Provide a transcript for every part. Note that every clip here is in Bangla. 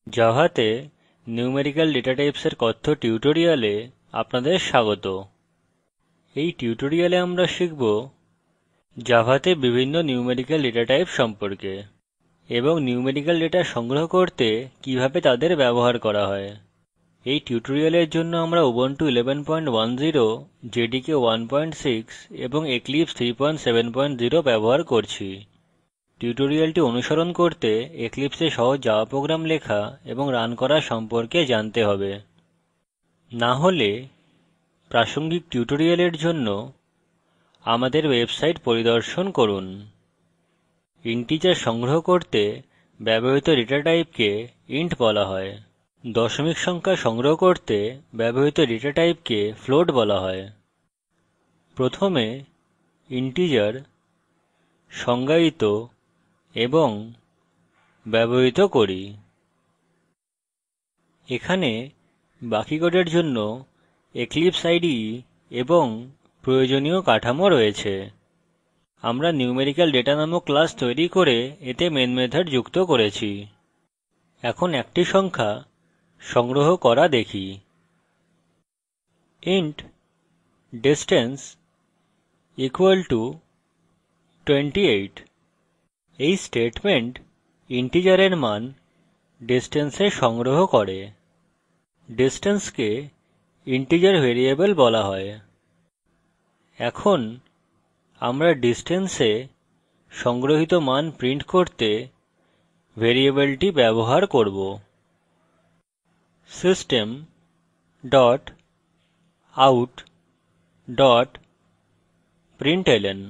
জাভাতে নিউমেরিক্যাল ডেটা টাইপসের কথ্য টিউটোরিয়ালে আপনাদের স্বাগত। এই টিউটোরিয়ালে আমরা শিখব জাভাতে বিভিন্ন নিউমেরিক্যাল ডেটা টাইপ সম্পর্কে এবং নিউমেরিক্যাল ডেটা সংগ্রহ করতে কিভাবে তাদের ব্যবহার করা হয়। এই টিউটোরিয়ালের জন্য আমরা উবুন্টু 11.10, জেডিকে 1.6 এবং এক্লিপসে 3.7.0 ব্যবহার করছি। টিউটোরিয়ালটি অনুসরণ করতে এক্লিপসে সহজ জাভা প্রোগ্রাম লেখা এবং রান করা সম্পর্কে জানতে হবে। না হলে প্রাসঙ্গিক টিউটোরিয়ালের জন্য আমাদের ওয়েবসাইট পরিদর্শন করুন। ইন্টিজার সংগ্রহ করতে ব্যবহৃত ডেটা টাইপকে ইন্ট বলা হয়। দশমিক সংখ্যা সংগ্রহ করতে ব্যবহৃত ডেটা টাইপকে ফ্লোট বলা হয়। প্রথমে ইন্টিজার সংজ্ঞায়িত এবং ব্যবহৃত করি। এখানে বাকি কোডের জন্য এক্লিপসে IDE এবং প্রয়োজনীয় কাঠামো রয়েছে। আমরা নিউমেরিক্যাল ডেটা নামক ক্লাস তৈরি করে এতে মেন মেথড যুক্ত করেছি। এখন একটি সংখ্যা সংগ্রহ করা দেখি। int distance equal to 28। এই স্টেটমেন্ট ইন্টিজারের মান ডিসটেন্সে সংগ্রহ করে। ডিসটেন্সকে ইন্টিজার ভেরিয়েবল বলা হয়। এখন আমরা ডিসটেন্সে সংগ্রহিত মান প্রিন্ট করতে ভেরিয়েবলটি ব্যবহার করব। system dot out dot println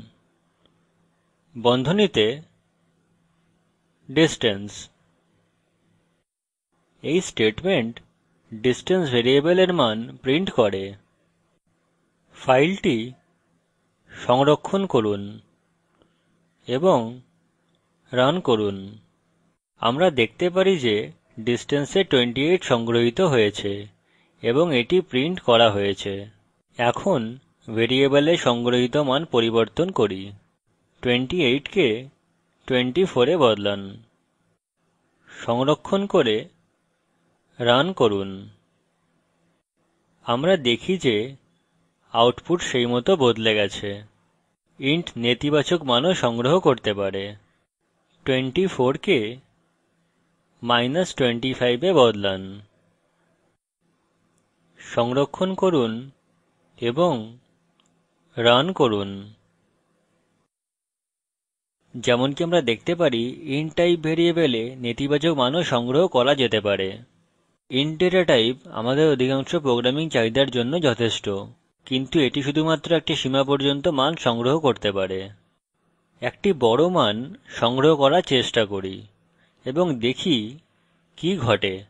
বন্ধনীতে distance। এই স্টেটমেন্ট ডিসটেন্স ভেরিয়েবলের মান প্রিন্ট করে। ফাইলটি সংরক্ষণ করুন এবং রান করুন। আমরা দেখতে পারি যে ডিসটেন্সে 28 সংগ্রহীত হয়েছে এবং এটি প্রিন্ট করা হয়েছে। এখন ভেরিয়েবলে সংগ্রহিত মান পরিবর্তন করি। 28 কে 24 এ বদলান। সংরক্ষণ করে রান করুন। আমরা দেখি যে আউটপুট সেইমত বদলে গেছে। ইন্ট নেতিবাচক মানও সংগ্রহ করতে পারে। 24 কে -25 এ বদলান। সংরক্ষণ করুন এবং রান করুন। যেমনকি আমরা দেখতে পারি, ইন্ট টাইপ ভেরিয়েবলে নেতিবাচক মানও সংগ্রহ করা যেতে পারে। ইন্ট ডেটা টাইপ আমাদের অধিকাংশ প্রোগ্রামিং চাহিদার জন্য যথেষ্ট, কিন্তু এটি শুধুমাত্র একটি সীমা পর্যন্ত মান সংগ্রহ করতে পারে। একটি বড় মান সংগ্রহ করার চেষ্টা করি এবং দেখি কি ঘটে।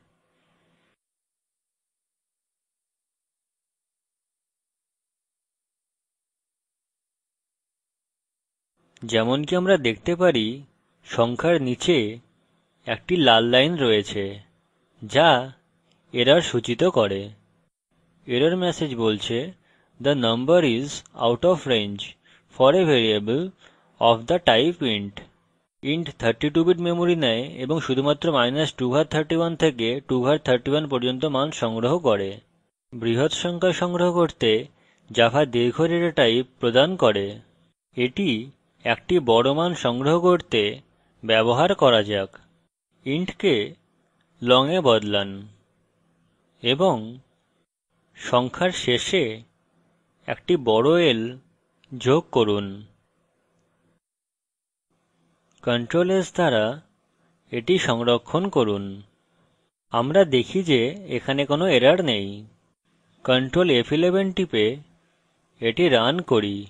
যেমনকি আমরা দেখতে পারি, সংখ্যার নিচে একটি লাল লাইন রয়েছে যা এরর সূচিত করে। এরর মেসেজ বলছে, the number is out of range for a variable of the type int। int 32-বিট মেমরি নেয় এবং শুধুমাত্র -2 ঘাত 31 থেকে 2 ঘাত 31 পর্যন্ত মান সংগ্রহ করে। বৃহৎ সংখ্যা সংগ্রহ করতে জাভা দীর্ঘ ডেটা টাইপ প্রদান করে। এটি একটি বড় মান সংগ্রহ করতে ব্যবহার করা যাক। int কে long এ বদলান এবং সংখ্যার শেষে একটি বড় L যোগ করুন। Ctrl S দ্বারা এটি সংরক্ষণ করুন। আমরা দেখি যে এখানে কোনো এরর নেই। Ctrl F11 টিপে এটি রান করি।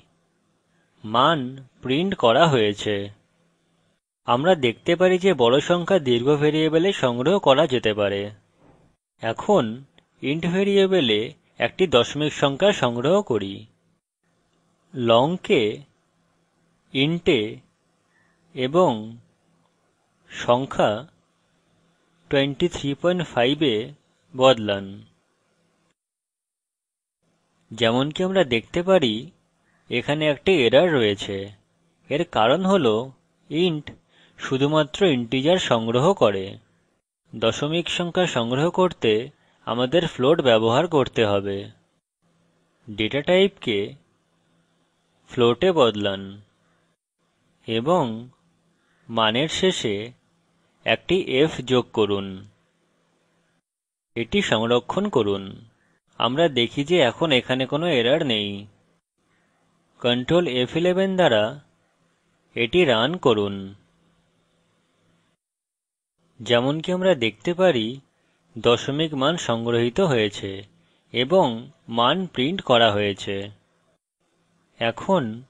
মান প্রিন্ট করা হয়েছে। আমরা দেখতে পারি যে বড় সংখ্যা দীর্ঘ ভেরিয়েবলে সংগ্রহ করা যেতে পারে। এখন ইন্ট ভেরিয়েবলে একটি দশমিক সংখ্যা সংগ্রহ করি। long কে int এ এবং সংখ্যা 23.5 এ বদলান। যেমনকি আমরা দেখতে পারি, এখানে একটি এরর রয়েছে। এর কারণ হল int শুধুমাত্র ইন্টিজার সংগ্রহ করে। দশমিক সংখ্যা সংগ্রহ করতে আমাদের ফ্লোট ব্যবহার করতে হবে। ডেটা টাইপকে ফ্লোটে বদলান এবং মানের শেষে একটি f যোগ করুন। এটি সংরক্ষণ করুন। আমরা দেখি যে এখন এখানে কোনো এরর নেই। Ctrl F11 দ্বারা এটি রান করুন। যেমনকি আমরা দেখতে পারি, দশমিক মান সংগ্রহীত হয়েছে এবং মান প্রিন্ট করা হয়েছে। এখন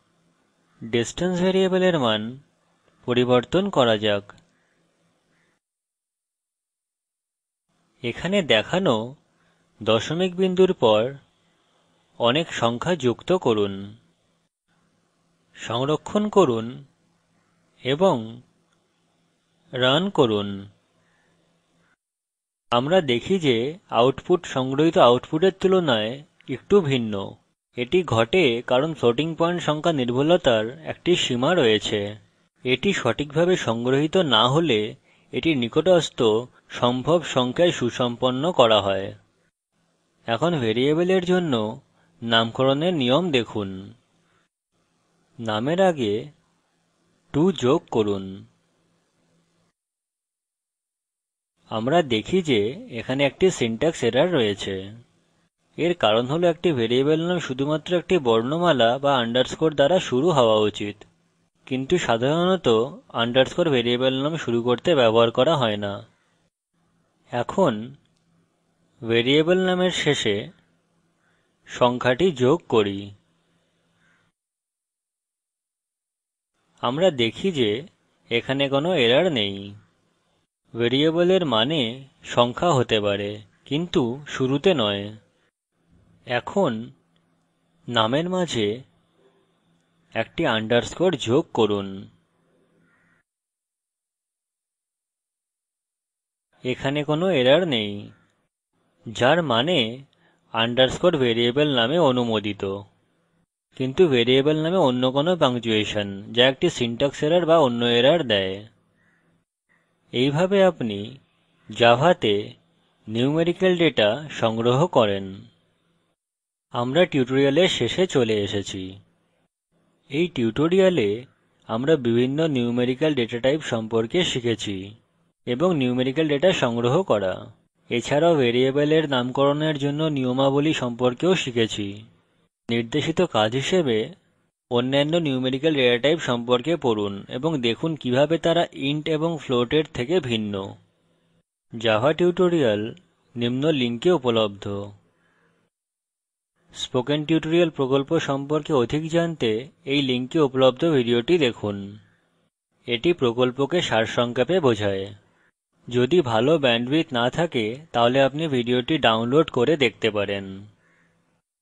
ডিসট্যান্স ভ্যারিয়েবলের মান পরিবর্তন করা যাক। এখানে দেখানো দশমিক বিন্দুর পর অনেক সংখ্যা যুক্ত করুন। সংরক্ষণ করুন এবং রান করুন। আমরা দেখি যে আউটপুট সংগ্রহীত আউটপুটের তুলনায় একটু ভিন্ন। এটি ঘটে কারণ ফ্লোটিং পয়েন্ট সংখ্যা নির্ভুলতার একটি সীমা রয়েছে। এটি সঠিকভাবে সংগ্রহীত না হলে এটি নিকটস্থ সম্ভব সংখ্যায় সুসম্পন্ন করা হয়। এখন ভ্যারিয়েবলের জন্য নামকরণের নিয়ম দেখুন। নামের আগে 2 যোগ করুন। আমরা দেখি যে এখানে একটি সিনট্যাক্স এরর রয়েছে। এর কারণ হলো একটি ভ্যারিয়েবল নাম শুধুমাত্র একটি বর্ণমালা বা আন্ডারস্কোর দ্বারা শুরু হওয়া উচিত, কিন্তু সাধারণত আন্ডারস্কোর ভ্যারিয়েবল নাম শুরু করতে ব্যবহার করা হয় না। এখন ভ্যারিয়েবল নামের শেষে সংখ্যাটি যোগ করি। আমরা দেখি যে এখানে কোনো এরর নেই। ভ্যারিয়েবলের মানে সংখ্যা হতে পারে, কিন্তু শুরুতে নয়। এখন নামের মাঝে একটি আন্ডারস্কোর যোগ করুন। এখানে কোনো এরর নেই, যার মানে আন্ডারস্কোর ভ্যারিয়েবল নামে অনুমোদিত, কিন্তু ভ্যারিয়েবল নামে অন্য কোনো পাংচুয়েশন যা একটি সিনট্যাক্স এরর বা অন্য এরর দেয়। এইভাবে আপনি জাভাতে নিউমেরিক্যাল ডেটা সংগ্রহ করেন। আমরা টিউটোরিয়ালের শেষে চলে এসেছি। এই টিউটোরিয়ালে আমরা বিভিন্ন নিউমেরিক্যাল ডেটা টাইপ সম্পর্কে শিখেছি এবং নিউমেরিক্যাল ডেটা সংগ্রহ করা। এছাড়াও ভ্যারিয়েবলের নামকরণের জন্য নিয়মাবলী সম্পর্কেও শিখেছি। নির্দেশিত কাজ হিসেবে অন্যান্য নিউমেরিক্যাল ডেটা টাইপ সম্পর্কে পড়ুন এবং দেখুন কিভাবে তারা ইন্ট এবং ফ্লোটের থেকে ভিন্ন। জাভা টিউটোরিয়াল নিম্ন লিঙ্কে উপলব্ধ। স্পোকেন টিউটোরিয়াল প্রকল্প সম্পর্কে অধিক জানতে এই লিঙ্কে উপলব্ধ ভিডিওটি দেখুন। এটি প্রকল্পকে সারসংক্ষেপে বোঝায়। যদি ভালো ব্যান্ডউইডথ না থাকে তাহলে আপনি ভিডিওটি ডাউনলোড করে দেখতে পারেন।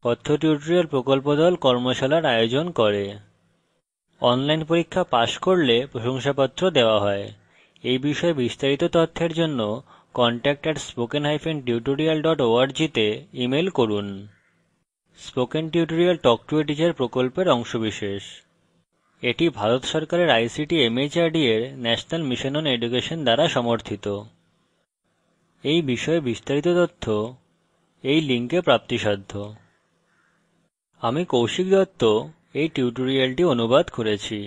কথ্য টিউটোরিয়াল প্রকল্প দল কর্মশালার আয়োজন করে। অনলাইন পরীক্ষা পাস করলে প্রশংসাপত্র দেওয়া হয়। এই বিষয়ে বিস্তারিত তথ্যের জন্য contact@spoken-tutorial.org তে ইমেল করুন। Spoken tutorial talk to a teacher প্রকল্পের অংশবিশেষ। এটি ভারত সরকারের আইসিটি এমএচআরডি এর ন্যাশনাল মিশন অন এডুকেশন দ্বারা সমর্থিত। এই বিষয়ে বিস্তারিত তথ্য এই লিঙ্কে প্রাপ্তিসাধ্য। আমি কৌশিক দত্ত এই টিউটোরিয়ালটি অনুবাদ করেছি।